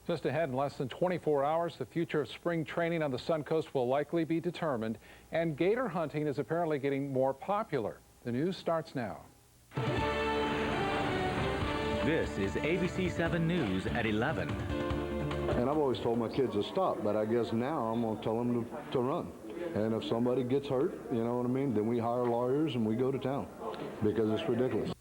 Just ahead, in less than 24 hours, the future of spring training on the Suncoast will likely be determined, and gator hunting is apparently getting more popular. The news starts now. This is ABC 7 News at 11. And I've always told my kids to stop, but I guess now I'm going to tell them to run. And if somebody gets hurt, you know what I mean, then we hire lawyers and we go to town because it's ridiculous.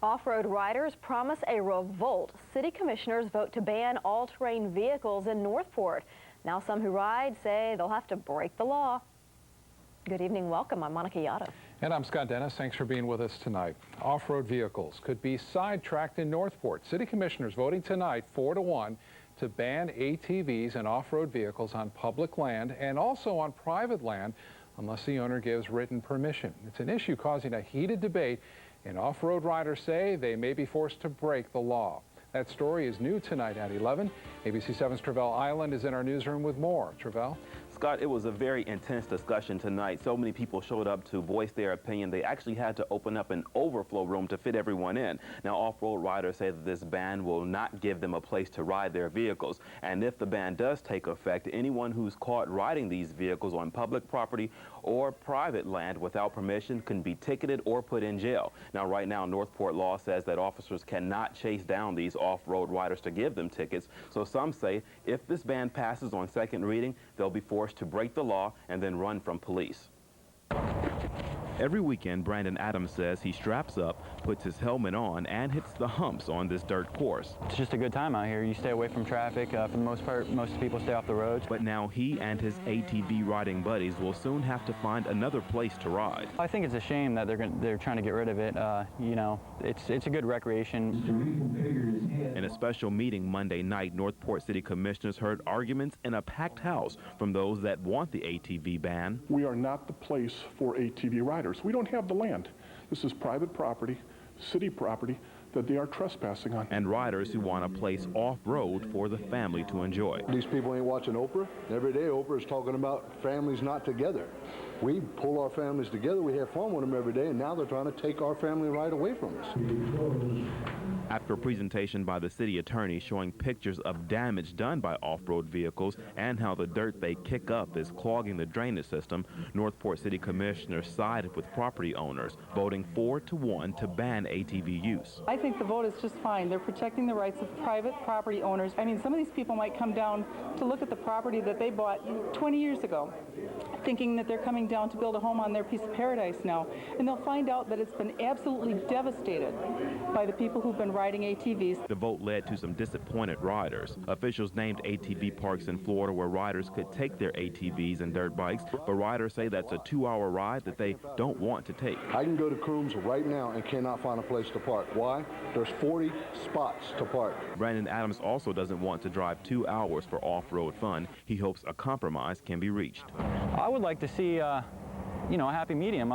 Off-road riders promise a revolt. City commissioners vote to ban all-terrain vehicles in Northport. Now some who ride say they'll have to break the law. Good evening, welcome. I'm Monica Yata. And I'm Scott Dennis. Thanks for being with us tonight. Off-road vehicles could be sidetracked in Northport. City commissioners voting tonight 4-1 to ban ATVs and off-road vehicles on public land and also on private land unless the owner gives written permission. It's an issue causing a heated debate, and off-road riders say they may be forced to break the law. That story is new tonight at 11. ABC 7's Travell Island is in our newsroom with more. Travell? Scott, it was a very intense discussion tonight. So many people showed up to voice their opinion. They actually had to open up an overflow room to fit everyone in. Now, off-road riders say that this ban will not give them a place to ride their vehicles. And if the ban does take effect, anyone who's caught riding these vehicles on public property or private land without permission can be ticketed or put in jail. Now, right now, Northport law says that officers cannot chase down these off-road riders to give them tickets. So some say if this ban passes on second reading, they'll be forced to break the law and then run from police. Every weekend, Brandon Adams says he straps up, puts his helmet on, and hits the humps on this dirt course. It's just a good time out here. You stay away from traffic. For the most part, most people stay off the roads. But now he and his ATV riding buddies will soon have to find another place to ride. I think it's a shame that they're trying to get rid of it. You know, it's a good recreation. In a special meeting Monday night, Northport City Commissioners heard arguments in a packed house from those that want the ATV ban. We are not the place for ATV riders. We don't have the land. This is private property, city property that they are trespassing on. And riders who want a place off-road for the family to enjoy. These people ain't watching Oprah. Every day Oprah is talking about families not together. We pull our families together, we have fun with them every day, and now they're trying to take our family right away from us. After a presentation by the city attorney showing pictures of damage done by off-road vehicles and how the dirt they kick up is clogging the drainage system, Northport City Commissioners sided with property owners, voting 4-1 to ban ATV use. I think the vote is just fine. They're protecting the rights of private property owners. I mean, some of these people might come down to look at the property that they bought 20 years ago, thinking that they're coming down to build a home on their piece of paradise now, and they'll find out that it's been absolutely devastated by the people who've been riding ATVs. The vote led to some disappointed riders. Officials named ATV parks in Florida where riders could take their ATVs and dirt bikes, but riders say that's a 2-hour ride that they don't want to take. I can go to Crooms right now and cannot find a place to park. Why? There's 40 spots to park. Brandon Adams also doesn't want to drive 2 hours for off-road fun. He hopes a compromise can be reached. I would like to see, you know, a happy medium.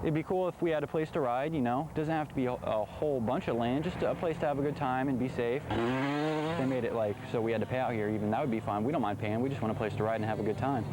It'd be cool if we had a place to ride, you know. It doesn't have to be a whole bunch of land, just a place to have a good time and be safe. They made it like, so we had to pay out here, even that would be fine. We don't mind paying, we just want a place to ride and have a good time.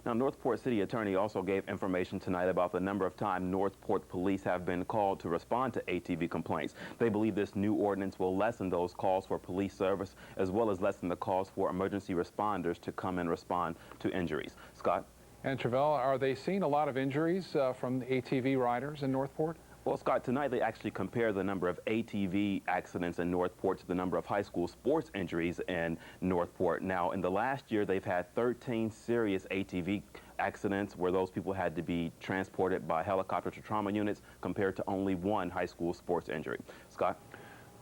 Now, Northport City Attorney also gave information tonight about the number of times Northport police have been called to respond to ATV complaints. They believe this new ordinance will lessen those calls for police service as well as lessen the calls for emergency responders to come and respond to injuries. Scott? And Travell, are they seeing a lot of injuries from the ATV riders in Northport? Well, Scott, tonight they actually compare the number of ATV accidents in Northport to the number of high school sports injuries in Northport. Now, in the last year, they've had 13 serious ATV accidents where those people had to be transported by helicopter to trauma units compared to only 1 high school sports injury. Scott?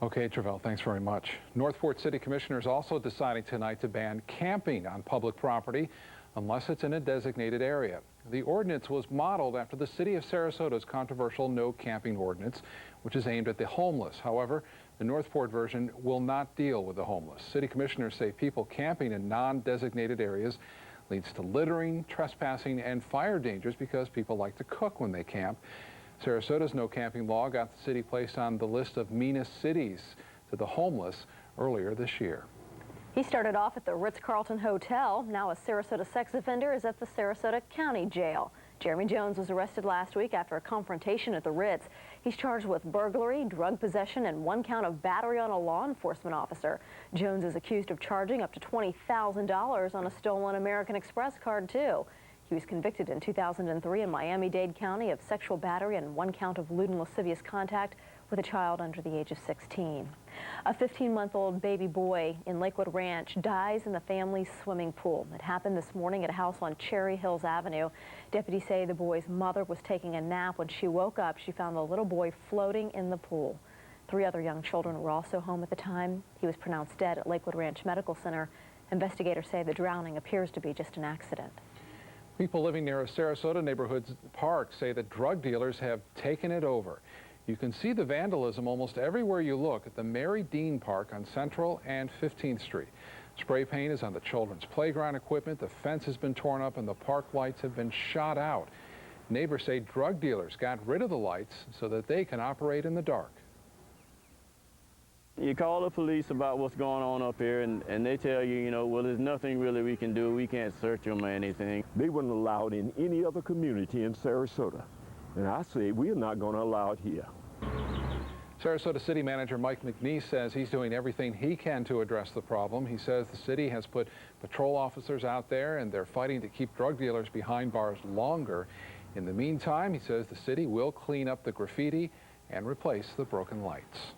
Okay, Travell, thanks very much. Northport City Commissioners also deciding tonight to ban camping on public property unless it's in a designated area. The ordinance was modeled after the city of Sarasota's controversial no camping ordinance, which is aimed at the homeless. However, the Northport version will not deal with the homeless. City commissioners say people camping in non-designated areas leads to littering, trespassing, and fire dangers because people like to cook when they camp. Sarasota's no camping law got the city placed on the list of meanest cities to the homeless earlier this year. He started off at the Ritz-Carlton Hotel. Now a Sarasota sex offender is at the Sarasota County Jail. Jeremy Jones was arrested last week after a confrontation at the Ritz. He's charged with burglary, drug possession, and 1 count of battery on a law enforcement officer. Jones is accused of charging up to $20,000 on a stolen American Express card, too. He was convicted in 2003 in Miami-Dade County of sexual battery and 1 count of lewd and lascivious contact with a child under the age of 16. A 15-month-old baby boy in Lakewood Ranch dies in the family's swimming pool. It happened this morning at a house on Cherry Hills Avenue. Deputies say the boy's mother was taking a nap. When she woke up, she found the little boy floating in the pool. 3 other young children were also home at the time. He was pronounced dead at Lakewood Ranch Medical Center. Investigators say the drowning appears to be just an accident. People living near a Sarasota neighborhood park say that drug dealers have taken it over. You can see the vandalism almost everywhere you look at the Mary Dean Park on Central and 15th Street. Spray paint is on the children's playground equipment, the fence has been torn up, and the park lights have been shot out. Neighbors say drug dealers got rid of the lights so that they can operate in the dark. You call the police about what's going on up here, and they tell you, well, there's nothing really we can do. We can't search them or anything. They weren't allowed in any other community in Sarasota. And I say we're not going to allow it here. Sarasota City Manager Mike McNeese says he's doing everything he can to address the problem. He says the city has put patrol officers out there and they're fighting to keep drug dealers behind bars longer. In the meantime, he says the city will clean up the graffiti and replace the broken lights.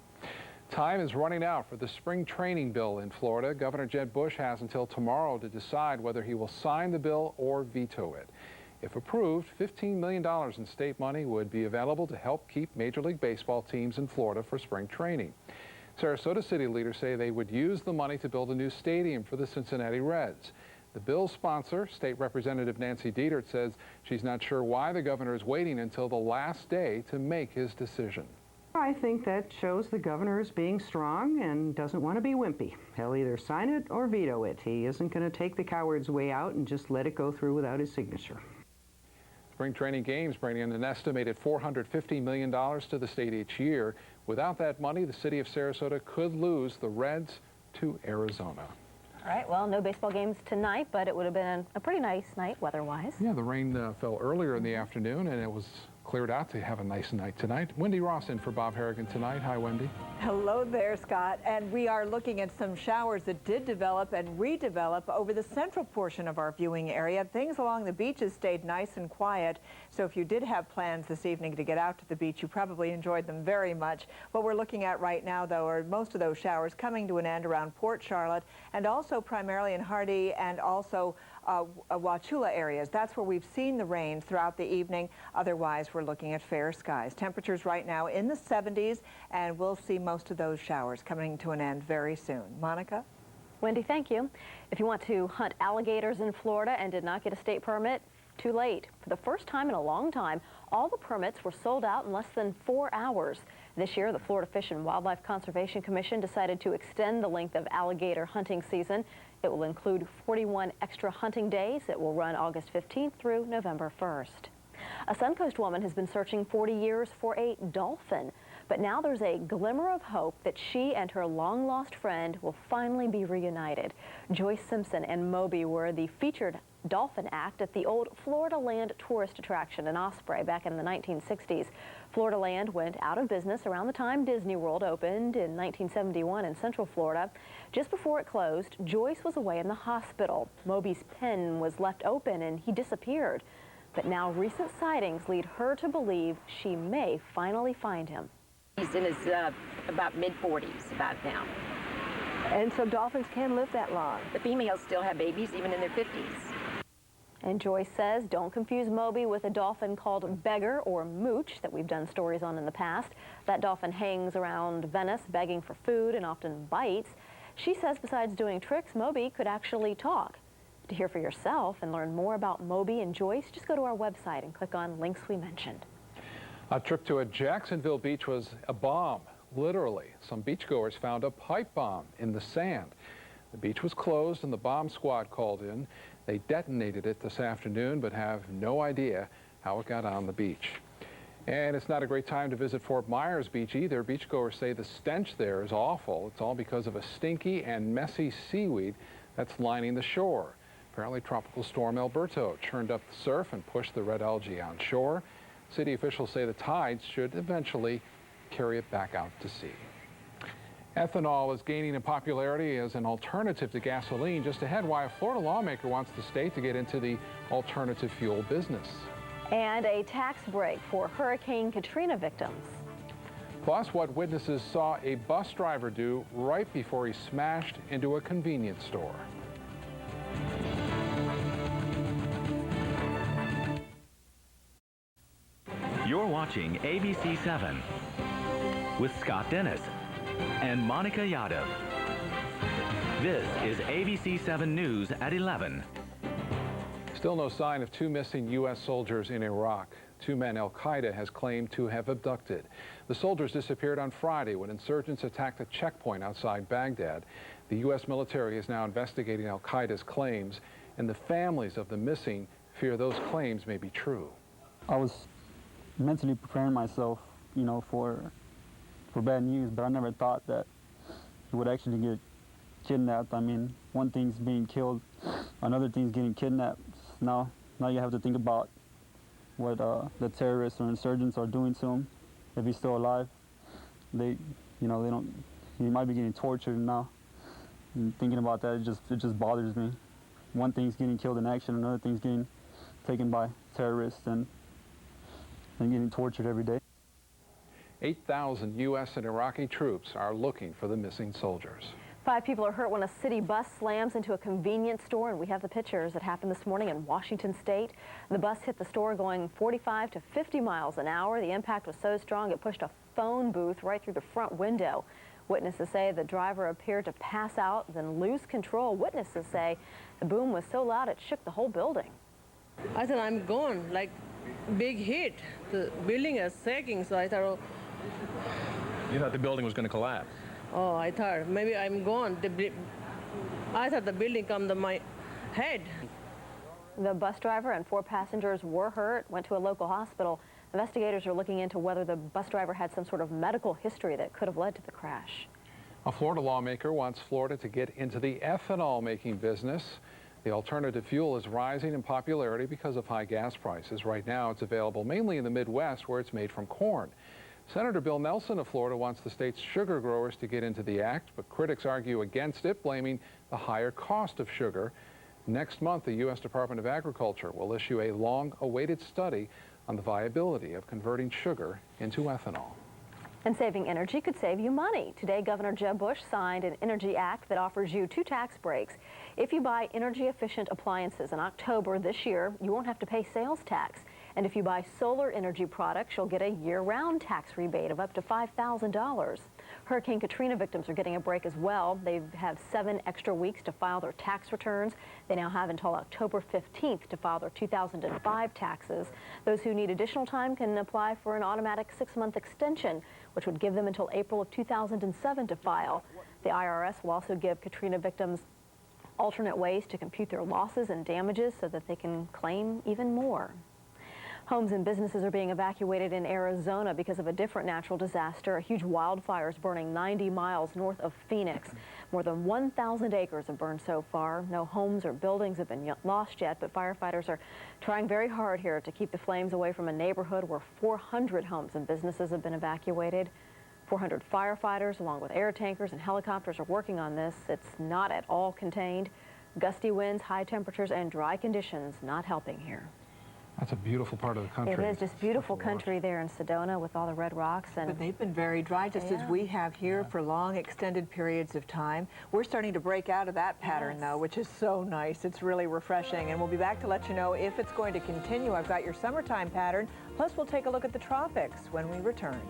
Time is running out for the spring training bill in Florida. Governor Jeb Bush has until tomorrow to decide whether he will sign the bill or veto it. If approved, $15 million in state money would be available to help keep Major League Baseball teams in Florida for spring training. Sarasota city leaders say they would use the money to build a new stadium for the Cincinnati Reds. The bill's sponsor, State Representative Nancy Dietert, says she's not sure why the governor is waiting until the last day to make his decision. I think that shows the governor is being strong and doesn't want to be wimpy. He'll either sign it or veto it. He isn't going to take the coward's way out and just let it go through without his signature. Spring training games bring in an estimated $450 million to the state each year. Without that money, the city of Sarasota could lose the Reds to Arizona. All right, well, no baseball games tonight, but it would have been a pretty nice night weather-wise. Yeah, the rain fell earlier in the afternoon, and it was cleared out to have a nice night tonight. Wendy Ross in for Bob Harrigan tonight. Hi, Wendy. Hello there, Scott. And we are looking at some showers that did develop and redevelop over the central portion of our viewing area. Things along the beaches stayed nice and quiet. So if you did have plans this evening to get out to the beach, you probably enjoyed them very much. What we're looking at right now, though, are most of those showers coming to an end around Port Charlotte and also primarily in Hardy and also Wauchula areas. That's where we've seen the rain throughout the evening. Otherwise, we're looking at fair skies. Temperatures right now in the 70s, and we'll see most of those showers coming to an end very soon. Monica? Wendy, thank you. If you want to hunt alligators in Florida and did not get a state permit, too late. For the first time in a long time, all the permits were sold out in less than 4 hours. This year, the Florida Fish and Wildlife Conservation Commission decided to extend the length of alligator hunting season. It will include 41 extra hunting days. It will run August 15th through November 1st. A Suncoast woman has been searching 40 years for a dolphin, but now there's a glimmer of hope that she and her long-lost friend will finally be reunited. Joyce Simpson and Moby were the featured dolphin act at the old Florida Land tourist attraction in Osprey back in the 1960s. Florida Land went out of business around the time Disney World opened in 1971 in Central Florida. Just before it closed, Joyce was away in the hospital. Moby's pen was left open and he disappeared. But now recent sightings lead her to believe she may finally find him. He's in his about mid-40s about now. And so dolphins can live that long. The females still have babies even in their 50s. And Joyce says don't confuse Moby with a dolphin called Beggar or Mooch that we've done stories on in the past. That dolphin hangs around Venice begging for food and often bites. She says besides doing tricks, Moby could actually talk. To hear for yourself and learn more about Moby and Joyce, just go to our website and click on links we mentioned. A trip to a Jacksonville beach was a bomb, literally. Some beachgoers found a pipe bomb in the sand. The beach was closed and the bomb squad called in. They detonated it this afternoon, but have no idea how it got on the beach. And it's not a great time to visit Fort Myers Beach either. Beachgoers say the stench there is awful. It's all because of a stinky and messy seaweed that's lining the shore. Apparently, Tropical Storm Alberto churned up the surf and pushed the red algae on shore. City officials say the tides should eventually carry it back out to sea. Ethanol is gaining in popularity as an alternative to gasoline. Just ahead, why a Florida lawmaker wants the state to get into the alternative fuel business. And a tax break for Hurricane Katrina victims. Plus, what witnesses saw a bus driver do right before he smashed into a convenience store. You're watching ABC 7 with Scott Dennis and Monica Yadav. This is ABC 7 News at 11. Still no sign of two missing U.S. soldiers in Iraq. Two men Al-Qaeda has claimed to have abducted. The soldiers disappeared on Friday when insurgents attacked a checkpoint outside Baghdad. The U.S. military is now investigating Al-Qaeda's claims, and the families of the missing fear those claims may be true. I was mentally preparing myself, you know, for bad news, but I never thought that it would actually get kidnapped. I mean, one thing's being killed, another thing's getting kidnapped. Now you have to think about what the terrorists or insurgents are doing to him. If he's still alive, he might be getting tortured now. And thinking about that, it just bothers me. One thing's getting killed in action, another thing's getting taken by terrorists and getting tortured every day. 8,000 U.S. and Iraqi troops are looking for the missing soldiers. 5 people are hurt when a city bus slams into a convenience store, and we have the pictures that happened this morning in Washington State. The bus hit the store going 45 to 50 miles an hour. The impact was so strong it pushed a phone booth right through the front window. Witnesses say the driver appeared to pass out, then lose control. Witnesses say the boom was so loud it shook the whole building. I said, I'm gone, like big hit. The building is shaking, so I thought, oh. You thought the building was going to collapse? Oh, I thought maybe I'm gone. I thought the building come to my head. The bus driver and 4 passengers were hurt, went to a local hospital. Investigators are looking into whether the bus driver had some sort of medical history that could have led to the crash. A Florida lawmaker wants Florida to get into the ethanol making business. The alternative fuel is rising in popularity because of high gas prices. Right now, it's available mainly in the Midwest, where it's made from corn. Senator Bill Nelson of Florida wants the state's sugar growers to get into the act, but critics argue against it, blaming the higher cost of sugar. Next month, the U.S. Department of Agriculture will issue a long-awaited study on the viability of converting sugar into ethanol. And saving energy could save you money. Today, Governor Jeb Bush signed an energy act that offers you 2 tax breaks. If you buy energy-efficient appliances in October this year, you won't have to pay sales tax. And if you buy solar energy products, you'll get a year-round tax rebate of up to $5,000. Hurricane Katrina victims are getting a break as well. They have 7 extra weeks to file their tax returns. They now have until October 15th to file their 2005 taxes. Those who need additional time can apply for an automatic 6-month extension, which would give them until April of 2007 to file. The IRS will also give Katrina victims alternate ways to compute their losses and damages so that they can claim even more. Homes and businesses are being evacuated in Arizona because of a different natural disaster. A huge wildfire is burning 90 miles north of Phoenix. More than 1,000 acres have burned so far. No homes or buildings have been lost yet, but firefighters are trying very hard here to keep the flames away from a neighborhood where 400 homes and businesses have been evacuated. 400 firefighters, along with air tankers and helicopters, are working on this. It's not at all contained. Gusty winds, high temperatures, and dry conditions not helping here. That's a beautiful part of the country. It is just beautiful country there in Sedona with all the red rocks. But they've been very dry, just as we have here for long, extended periods of time. We're starting to break out of that pattern, though, which is so nice. It's really refreshing. And we'll be back to let you know if it's going to continue. I've got your summertime pattern. Plus, we'll take a look at the tropics when we return.